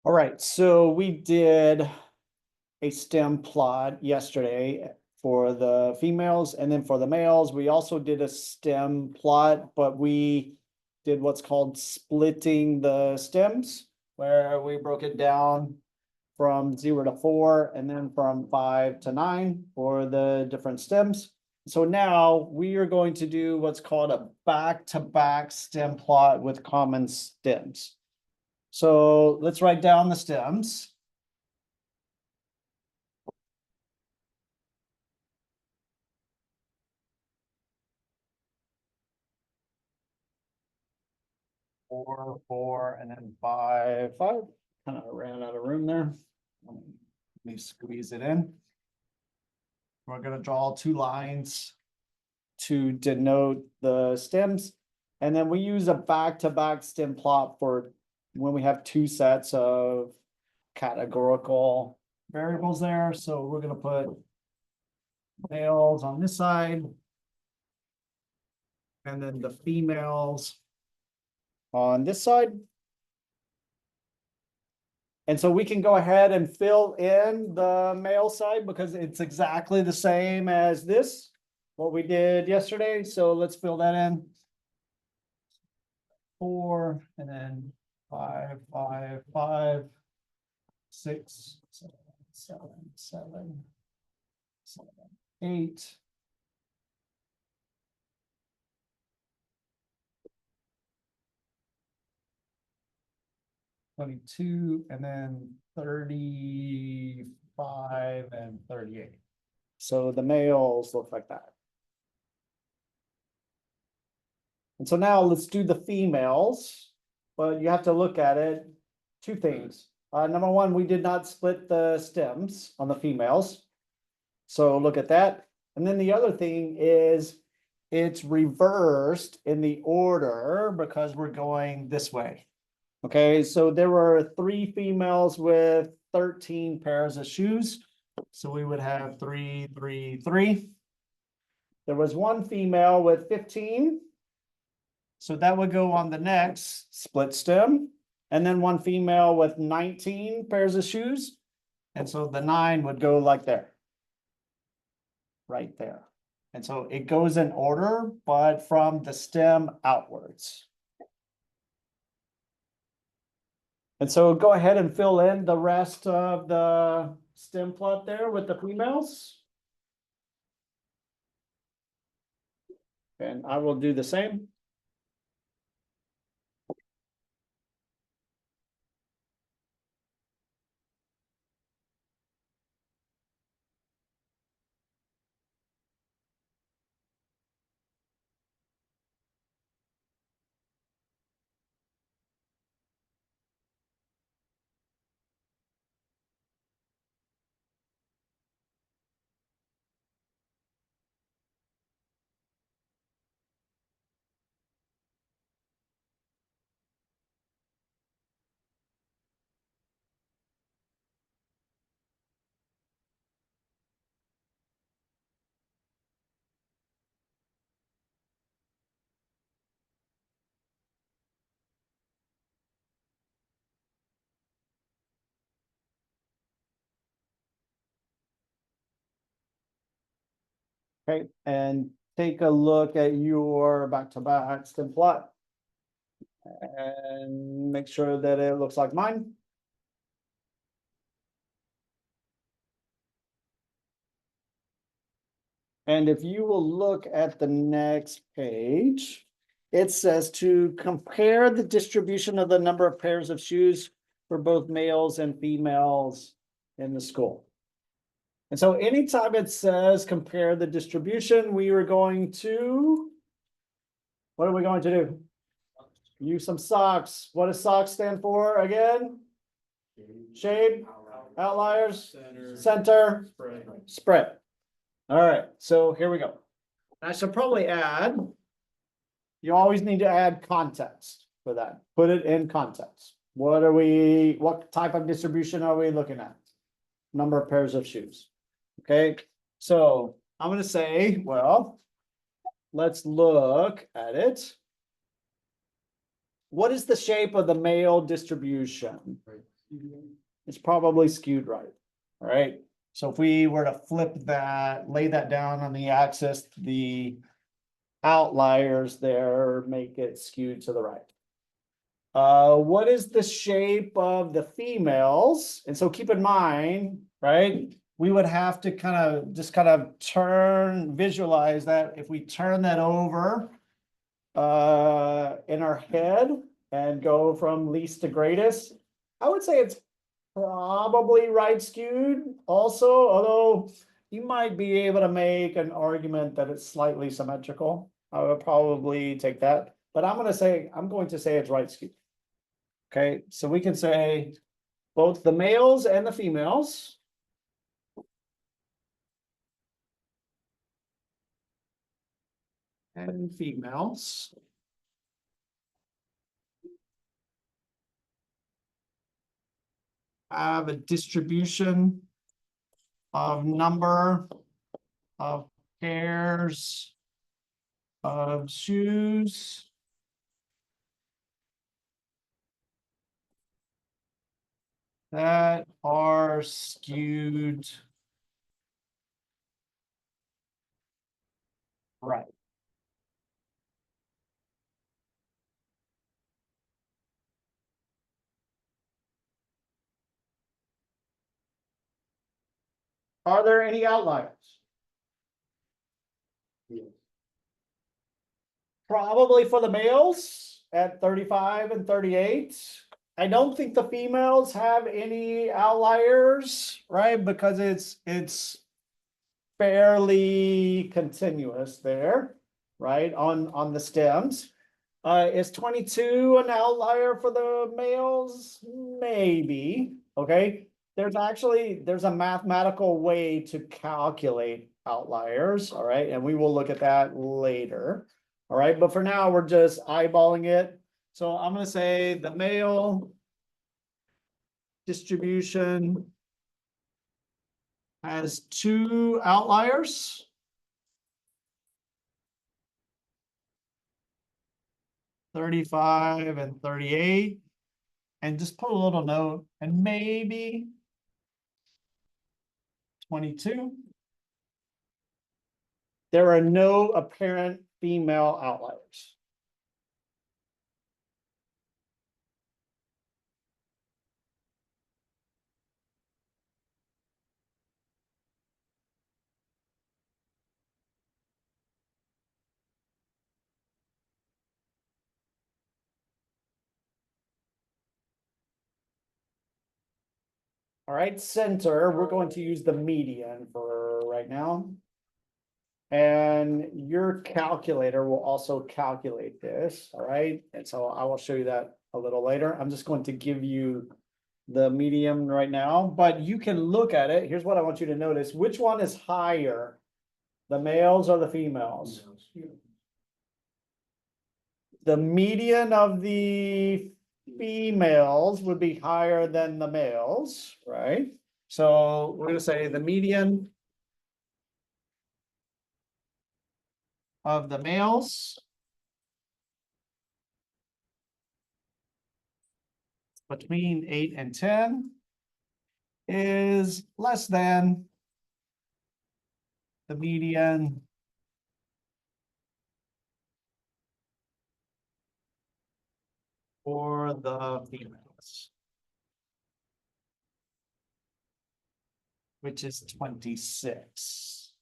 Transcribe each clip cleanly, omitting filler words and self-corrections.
All right, so we did a stem plot yesterday for the females, and then for the males, we also did a stem plot, but we did what's called splitting the stems, where we broke it down from 0 to 4 and then from 5 to 9 for the different stems. So now we are going to do what's called a back-to-back stem plot with common stems. So let's write down the stems. Four, and then five. Kind of ran out of room there. Let me squeeze it in. We're gonna draw two lines to denote the stems. And then we use a back-to-back stem plot for when we have two sets of categorical variables there. So we're gonna put males on this side. And then the females on this side. And so we can go ahead and fill in the male side because it's exactly the same as this, what we did yesterday. So let's fill that in. 4, and then 5, 5, 5, 6, 7, 7, 7, 7, 8. $22, and then 35 and 38. So the males look like that. And so now let's do the females, but you have to look at it, two things. Number one, we did not split the stems on the females. So look at that. And then the other thing is it's reversed in the order because we're going this way. Okay, so there were 3 females with 13 pairs of shoes. So we would have 3, 3, 3. There was 1 female with 15. So that would go on the next split stem. And then 1 female with 19 pairs of shoes. And so the 9 would go like there. Right there. And so it goes in order, but from the stem outwards. And so go ahead and fill in the rest of the stem plot there with the females. And I will do the same. Okay, and take a look at your back-to-back stem plot. And make sure that it looks like mine. And if you will look at the next page, it says to compare the distribution of the number of pairs of shoes for both males and females in the school. And so anytime it says compare the distribution, we are going to, what are we going to do? Use some socks. What does socks stand for again? Shape, outliers, center, spread. All right, so here we go. I should probably add, you always need to add context for that. Put it in context. What type of distribution are we looking at? Number of pairs of shoes. Okay, so I'm gonna say, well, let's look at it. What is the shape of the male distribution? It's probably skewed right. All right. So if we were to flip that, lay that down on the axis, the outliers there make it skewed to the right. What is the shape of the females? And so keep in mind, right? We would have to kind of visualize that if we turn that over in our head and go from least to greatest, I would say it's probably right skewed also, although you might be able to make an argument that it's slightly symmetrical. I would probably take that, but I'm going to say it's right skewed. Okay, so we can say both the males and the females have a distribution of number of pairs of shoes that are skewed right. Are there any outliers? Yes. Probably for the males at 35 and 38. I don't think the females have any outliers, right? Because it's fairly continuous there, right? On the stems. Is 22 an outlier for the males? Maybe. Okay. There's a mathematical way to calculate outliers. All right. And we will look at that later. All right. But for now, we're just eyeballing it. So I'm going to say the male distribution has two outliers. $35 and $38. And just put a little note and maybe 22. There are no apparent female outliers. All right, center, we're going to use the median for right now. And your calculator will also calculate this, all right? And so I will show you that a little later. I'm just going to give you the median right now, but you can look at it. Here's what I want you to notice. Which one is higher, the males or the females? The median of the females would be higher than the males, right? So we're going to say the median of the males between 8 and 10 is less than the median for the females, which is 26.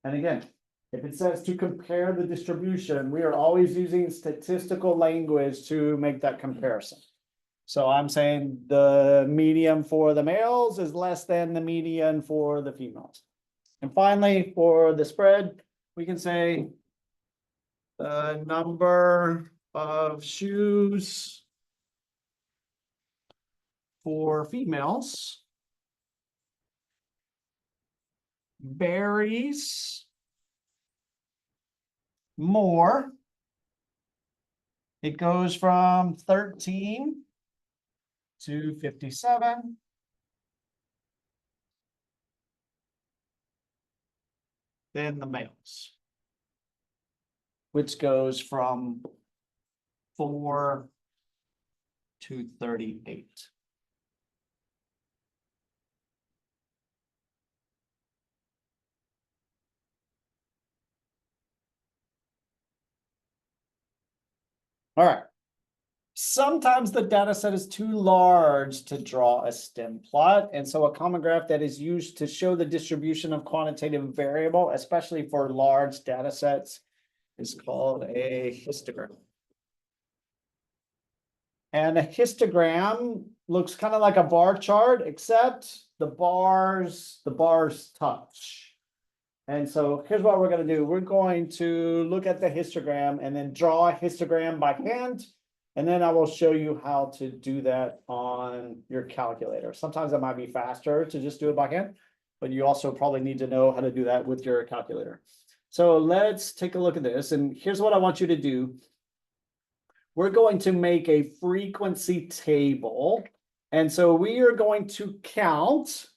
And again, if it says to compare the distribution, we are always using statistical language to make that comparison. So I'm saying the median for the males is less than the median for the females. And finally, for the spread, we can say the number of shoes for females varies more. It goes from 13 to 57. Than the males, which goes from 4 to 38. All right. Sometimes the data set is too large to draw a stem plot. And so a common graph that is used to show the distribution of quantitative variable, especially for large data sets, is called a histogram. And a histogram looks kind of like a bar chart, except the bars touch. And so here's what we're going to do. We're going to look at the histogram and then draw a histogram by hand. And then I will show you how to do that on your calculator. Sometimes it might be faster to just do it by hand, but you also probably need to know how to do that with your calculator. So let's take a look at this. And here's what I want you to do. We're going to make a frequency table. And so we are going to count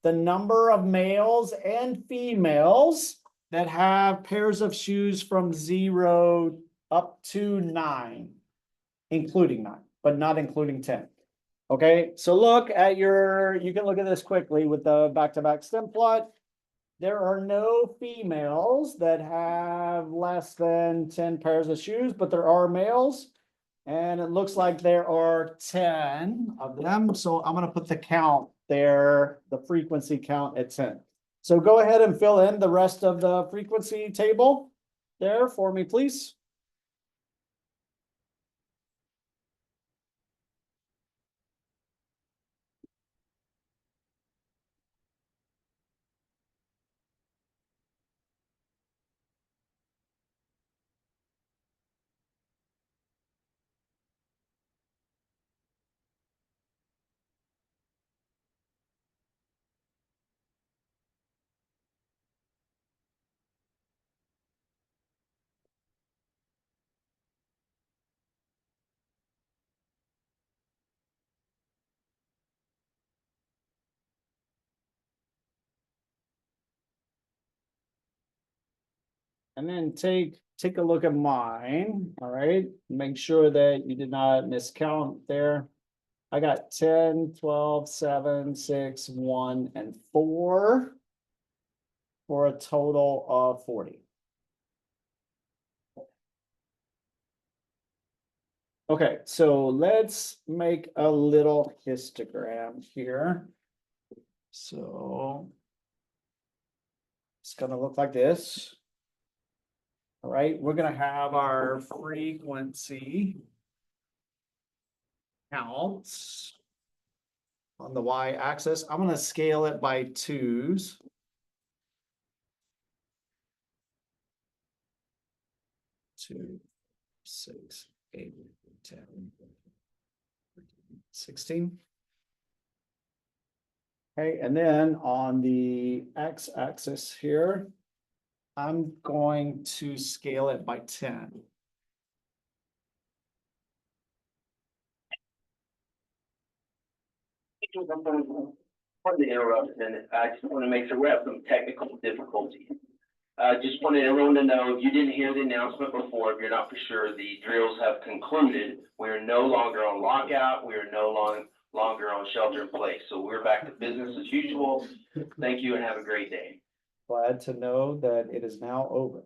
the number of males and females that have pairs of shoes from 0 up to 9, including 9, but not including 10. Okay, so look at you can look at this quickly with the back-to-back stem plot. There are no females that have less than 10 pairs of shoes, but there are males. And it looks like there are 10 of them. So I'm going to put the count there, the frequency count at 10. So go ahead and fill in the rest of the frequency table there for me, please. And then take a look at mine. All right. Make sure that you did not miscount there. I got 10, 12, 7, 6, 1, and 4 for a total of 40. Okay, so let's make a little histogram here. So it's gonna look like this. All right, we're gonna have our frequency counts on the y-axis. I'm gonna scale it by 2s. Two, 6, 8, 10, 16. Okay, and then on the x-axis here, I'm going to scale it by 10. Pardon the interruption. I just want to make sure we have some technical difficulties. Just wanted everyone to know, if you didn't hear the announcement before, if you're not for sure, the drills have concluded. We are no longer on lockout. We are no longer on shelter in place. So we're back to business as usual. Thank you and have a great day. Glad to know that it is now over.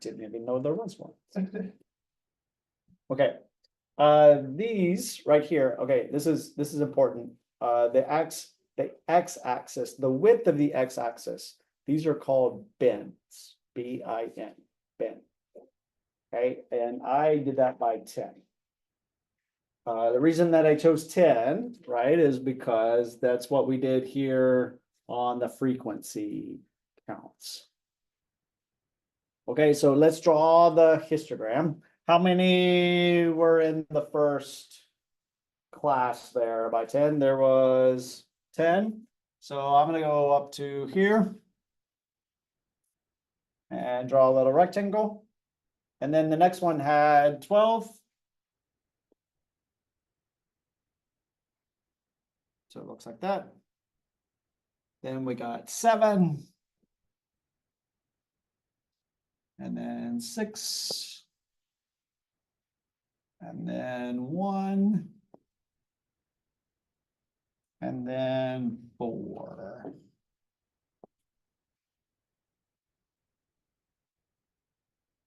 Didn't even know there was one. Okay. These right here, okay, this is important. The x-axis, the width of the x-axis, these are called bins, B-I-N, bin. Okay, and I did that by 10. The reason that I chose 10, right, is because that's what we did here on the frequency counts. Okay, so let's draw the histogram. How many were in the first class there by 10? There was 10. So I'm going to go up to here and draw a little rectangle. And then the next one had 12. So it looks like that. Then we got 7. And then 6. And then 1. And then 4.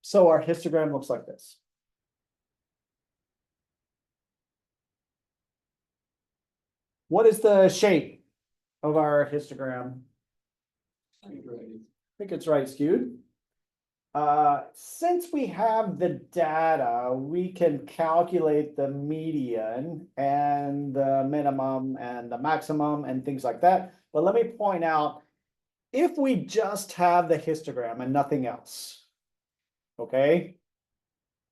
So our histogram looks like this. What is the shape of our histogram? I think it's right skewed. Since we have the data, we can calculate the median and the minimum and the maximum and things like that. But let me point out, if we just have the histogram and nothing else, okay?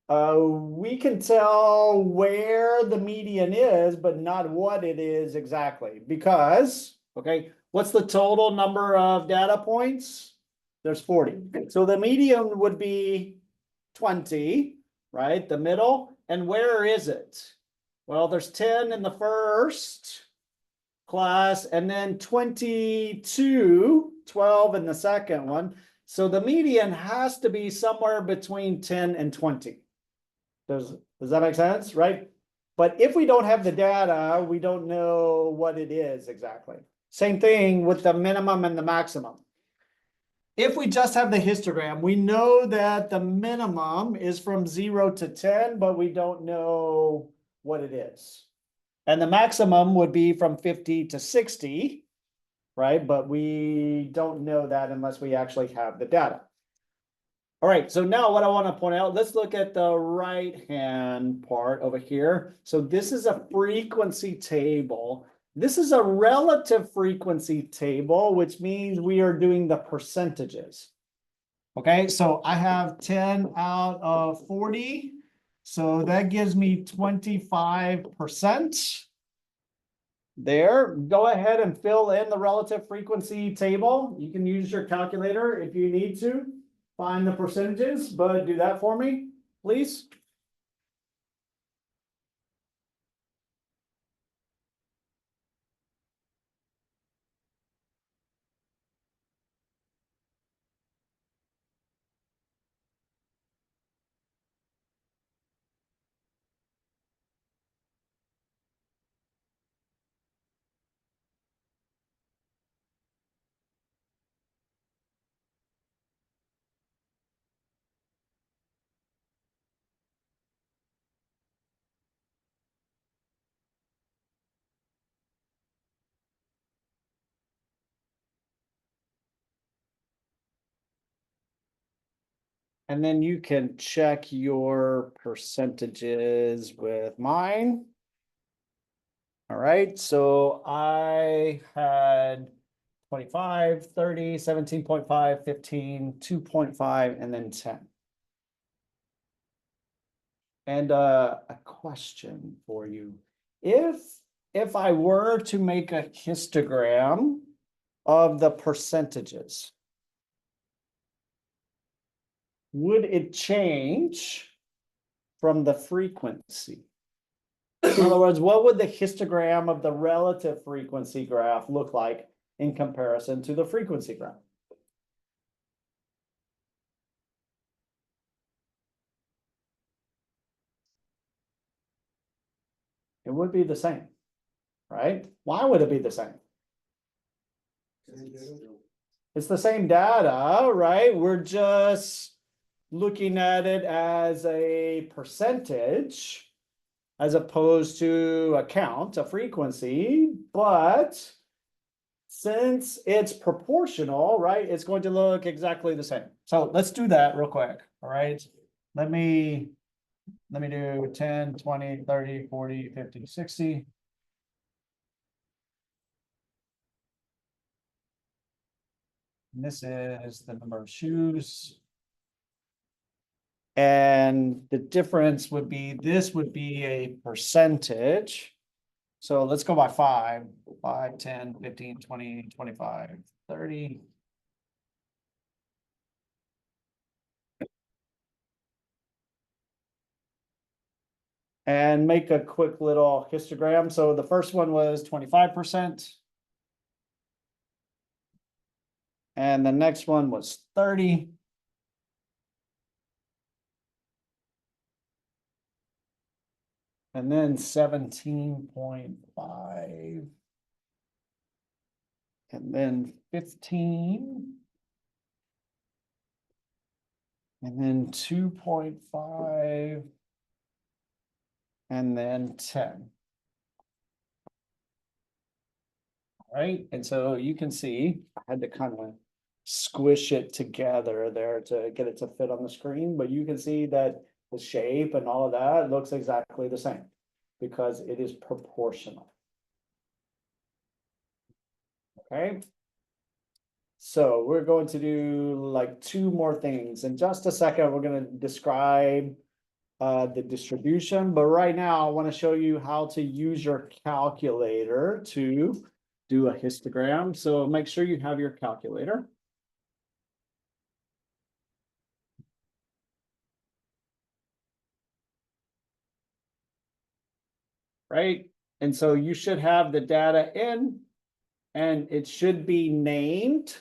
We can tell where the median is, but not what it is exactly, because, okay, what's the total number of data points? There's 40. So the median would be 20, right? The middle. And where is it? Well, there's 10 in the first class, and then 22, 12 in the second one. So the median has to be somewhere between 10 and 20. Does that make sense, right? But if we don't have the data, we don't know what it is exactly. Same thing with the minimum and the maximum. If we just have the histogram, we know that the minimum is from 0 to 10, but we don't know what it is. And the maximum would be from 50 to 60, right? But we don't know that unless we actually have the data. All right, so now what I want to point out, let's look at the right-hand part over here. So this is a frequency table. This is a relative frequency table, which means we are doing the percentages. Okay, so I have 10 out of 40. So that gives me 25%. There, go ahead and fill in the relative frequency table. You can use your calculator if you need to find the percentages, but do that for me, please. And then you can check your percentages with mine. All right, so I had 25, 30, 17.5, 15, 2.5, and then 10. And a question for you. If I were to make a histogram of the percentages, would it change from the frequency? In other words, what would the histogram of the relative frequency graph look like in comparison to the frequency graph? It would be the same, right? Why would it be the same? It's the same data, right? We're just looking at it as a percentage as opposed to a count, a frequency, but since it's proportional, right, it's going to look exactly the same. So let's do that real quick, all right? Let me do 10, 20, 30, 40, 50, 60. And this is the number of shoes. And the difference would be, this would be a percentage. So let's go by 5, 10, 15, 20, 25, 30. And make a quick little histogram. So the first one was 25%. And the next one was 30. And then 17.5. And then 15. And then 2.5. And then 10. Right, and so you can see, I had to kind of squish it together there to get it to fit on the screen, but you can see that the shape and all of that looks exactly the same because it is proportional. Okay. So we're going to do like two more things. In just a second, we're going to describe the distribution, but right now I want to show you how to use your calculator to do a histogram. So make sure you have your calculator. Right? And so you should have the data in and it should be named.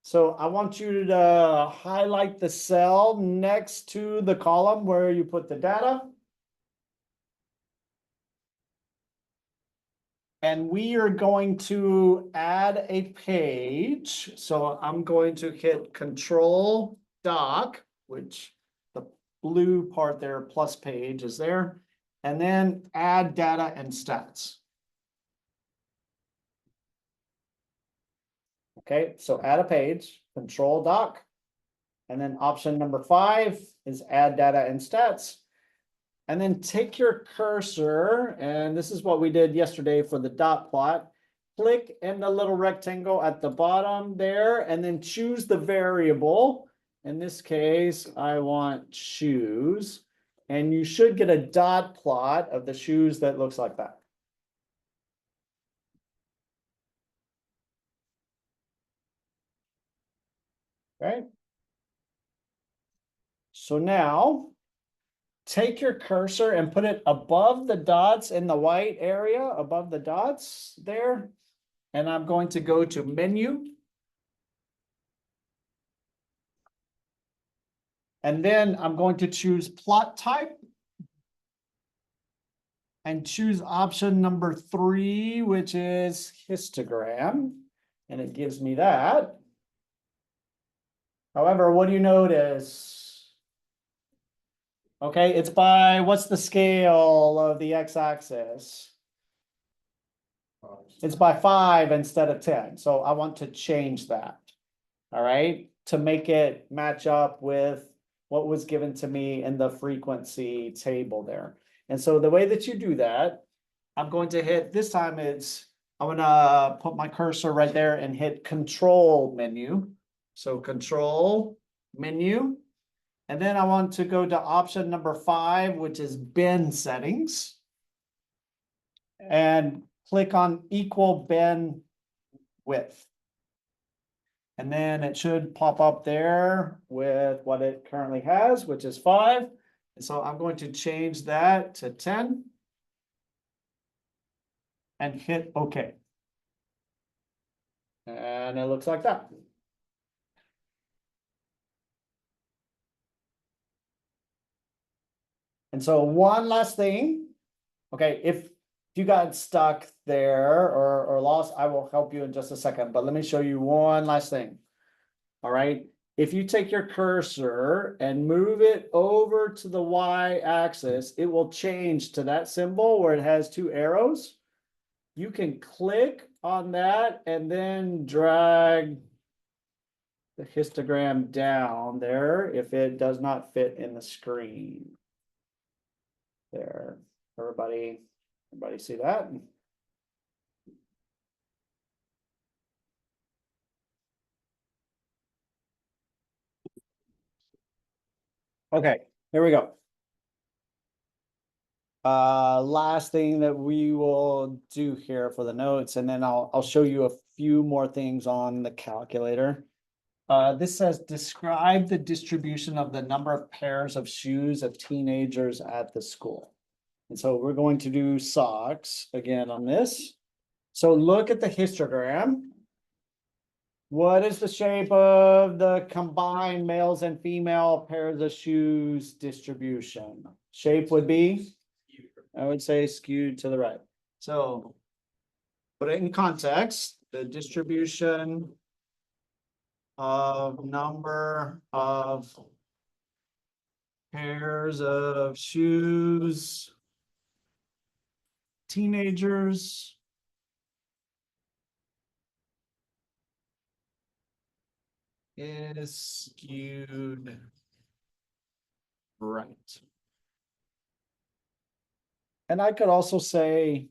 So I want you to highlight the cell next to the column where you put the data. And we are going to add a page. So I'm going to hit Control Doc, which the blue part there, plus page is there, and then add data and stats. Okay, so add a page, Control Doc, and then option number 5 is add data and stats. And then take your cursor, and this is what we did yesterday for the dot plot. Click in the little rectangle at the bottom there, and then choose the variable. In this case, I want shoes. And you should get a dot plot of the shoes that looks like that. Okay. So now, take your cursor and put it above the dots in the white area, above the dots there. And I'm going to go to Menu. And then I'm going to choose Plot Type. And choose option number 3, which is histogram. And it gives me that. However, what do you notice? Okay, it's by, what's the scale of the x-axis? It's by 5 instead of 10. So I want to change that. All right, to make it match up with what was given to me in the frequency table there. And so the way that you do that, I'm going to hit, this time I'm gonna put my cursor right there and hit Control Menu. So Control Menu. And then I want to go to option number 5, which is bin settings. And click on equal bin width. And then it should pop up there with what it currently has, which is 5. And so I'm going to change that to 10. And hit OK. And it looks like that. And so one last thing. Okay, if you got stuck there or lost, I will help you in just a second. But let me show you one last thing. All right. If you take your cursor and move it over to the y-axis, it will change to that symbol where it has 2 arrows. You can click on that and then drag the histogram down there if it does not fit in the screen. There, everybody see that? Okay, here we go. Last thing that we will do here for the notes, and then I'll show you a few more things on the calculator. This says describe the distribution of the number of pairs of shoes of teenagers at the school. And so we're going to do socks again on this. So look at the histogram. What is the shape of the combined males and female pairs of shoes distribution? Shape would be I would say skewed to the right. So put it in context, the distribution of number of pairs of shoes teenagers is skewed right. And I could also say,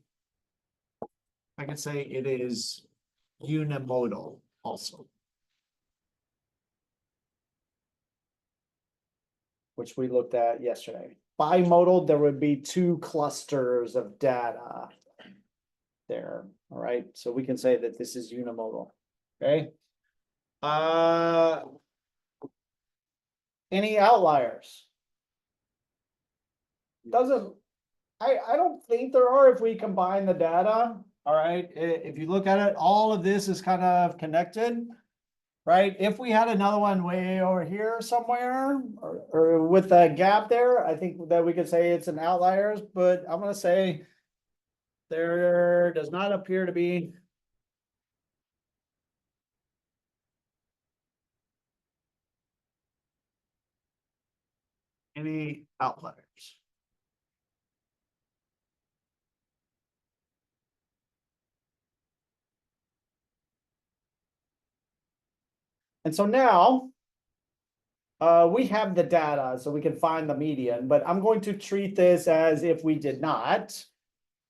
I could say it is unimodal also. Which we looked at yesterday. Bimodal, there would be two clusters of data there, all right? So we can say that this is unimodal, okay? Any outliers? Doesn't, I don't think there are if we combine the data, all right? If you look at it, all of this is kind of connected, right? If we had another one way over here somewhere, or with a gap there, I think that we could say it's an outliers, but I'm gonna say there does not appear to be any outliers. And so now, we have the data, so we can find the median, but I'm going to treat this as if we did not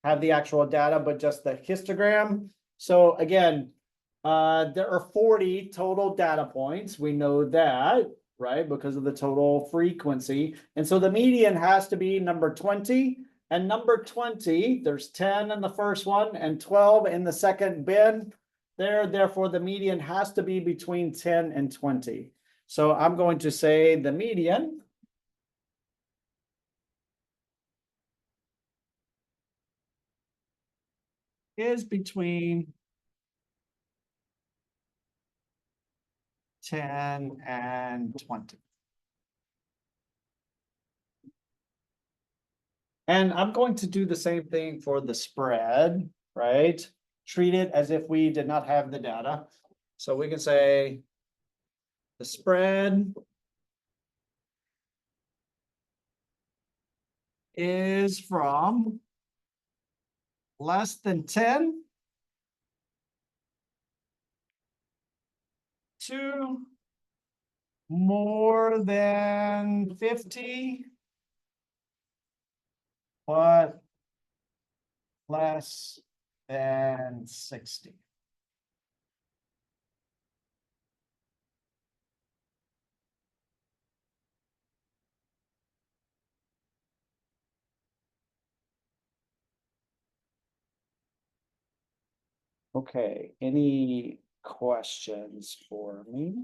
have the actual data, but just the histogram. So again, there are 40 total data points. We know that, right? Because of the total frequency. And so the median has to be number 20. And number 20, there's 10 in the first one and 12 in the second bin. Therefore, the median has to be between 10 and 20. So I'm going to say the median is between 10 and 20. And I'm going to do the same thing for the spread, right? Treat it as if we did not have the data. So we can say the spread is from less than 10 to more than 50, but less than 60. Okay, any questions for me?